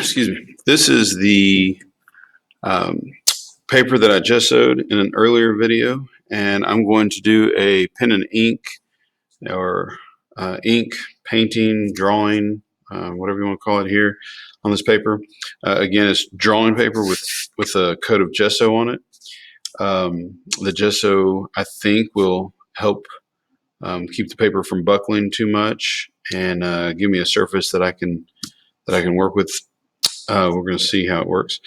excuse me. This is the um, paper that I gessoed in an earlier video, and I'm going to do a pen and ink or ink painting, drawing, whatever you want to call it here on this paper. Again, it's drawing paper with a coat of gesso on it. The gesso, I think, will help keep the paper from buckling too much and give me a surface that I can work with. We're going to see how it works.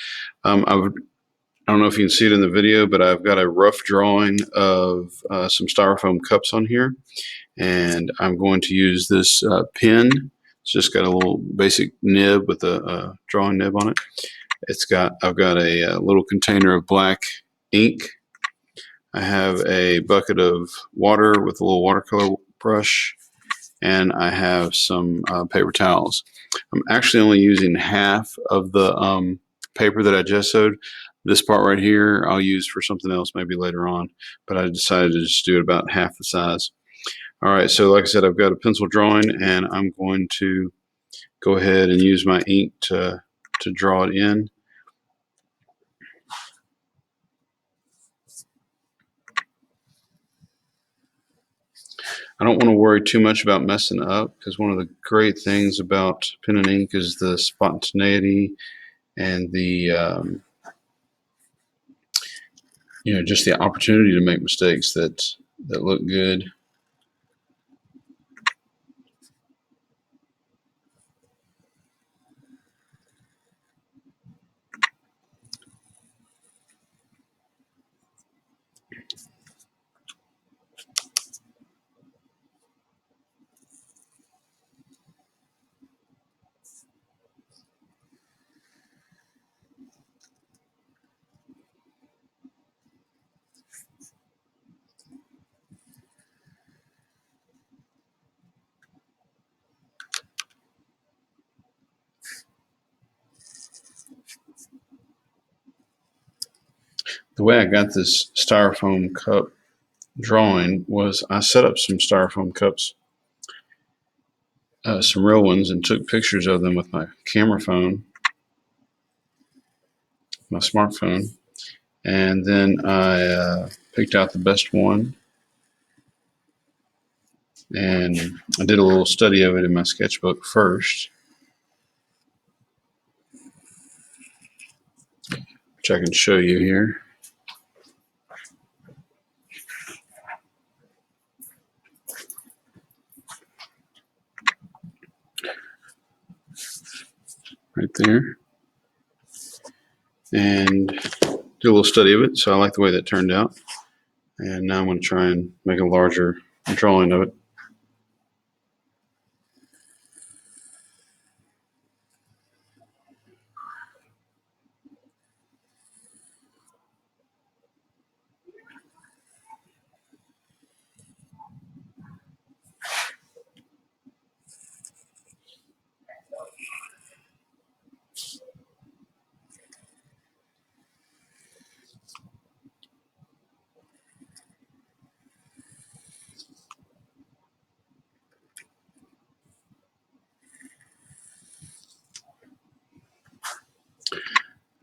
I don't know if you can see it in the video, but I've got a rough drawing of some styrofoam cups on here, and I'm going to use this pen. It's just got a little basic nib with a drawing nib on it. I've got a little container of black ink. I have a bucket of water with a little watercolor brush, and I have some paper towels. I'm actually only using half of the paper that I gessoed. This part right here I'll use for something else maybe later on, but I decided to just do it about half the size. All right, so like I said, I've got a pencil drawing, and I'm going to go ahead and use my ink to draw it in. I don't want to worry too much about messing up, because one of the great things about pen and ink is the spontaneity and the just the opportunity to make mistakes that look good. The way I got this styrofoam cup drawing was I set up some styrofoam cups, some real ones, and took pictures of them with my camera phone, my smartphone, and then I picked out the best one, and I did a little study of it in my sketchbook first, which I can show you here. Right there, and do a little study of it. So I like the way that turned out, and now I'm going to try and make a larger drawing of it.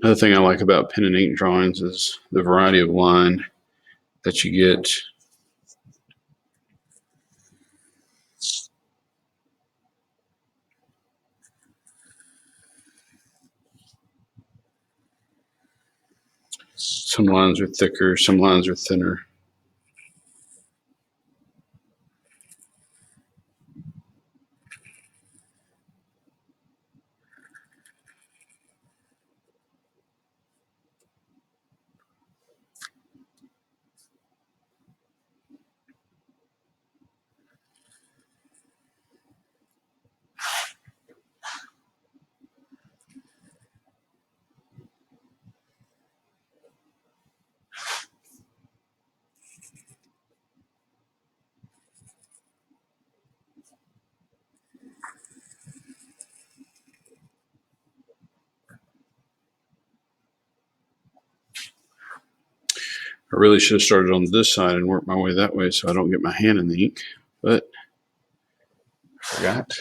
Another thing I like about pen and ink drawings is the variety of line that you get. Some lines are thicker, some lines are thinner. I really should have started on this side and worked my way that way so I don't get my hand in the ink, but I forgot.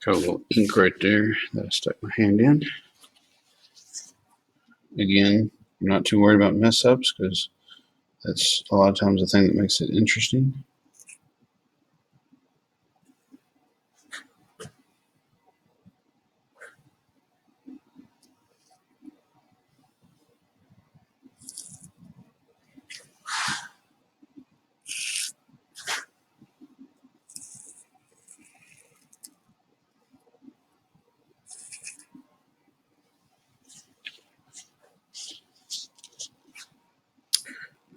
Got a little ink right there that I stuck my hand in. Again, I'm not too worried about mess ups because that's a lot of times the thing that makes it interesting.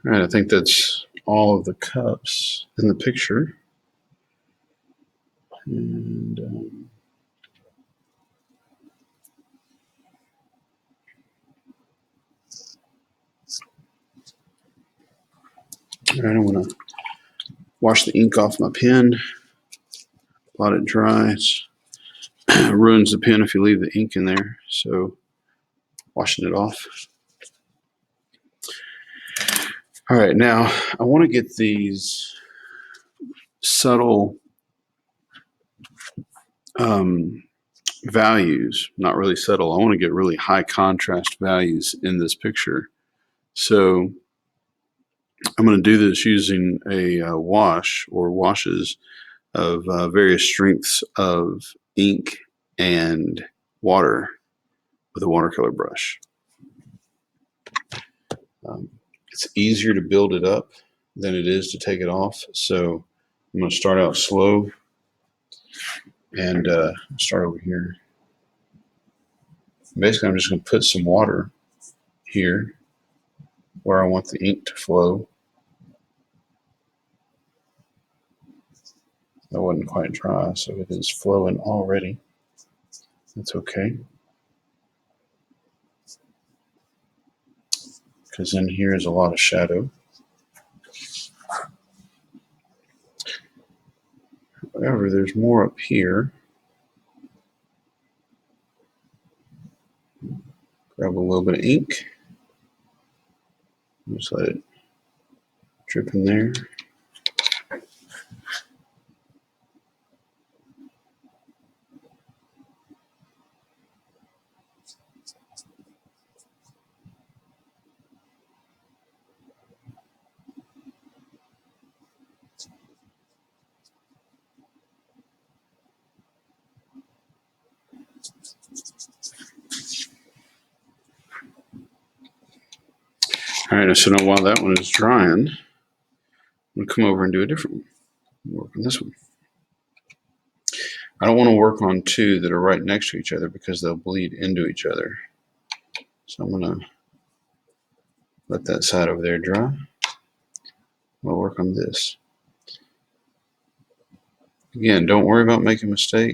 All right, I think that's all of the cups in the picture. And all right, I want to wash the ink off my pen, let it dry. It ruins the pen if you leave the ink in there, so washing it off. All right, now I want to get these subtle values, not really subtle. I want to get really high contrast values in this picture. So I'm going to do this using a wash or washes of various strengths of ink and water with a watercolor brush. It's easier to build it up than it is to take it off. So I'm going to start out slow and start over here. Basically, I'm just going to put some water here where I want the ink to flow. That wasn't quite dry, so it is flowing already. That's okay. Because in here is a lot of shadow. However, there's more up here. Grab a little bit of ink. Just let it drip in there. All right, so now while that one is drying, I'm going to come over and do a different one. Work on this one. I don't want to work on two that are right next to each other because they'll bleed into each other. So I'm going to let that side over there dry. We'll work on this. Again, don't worry about making mistakes.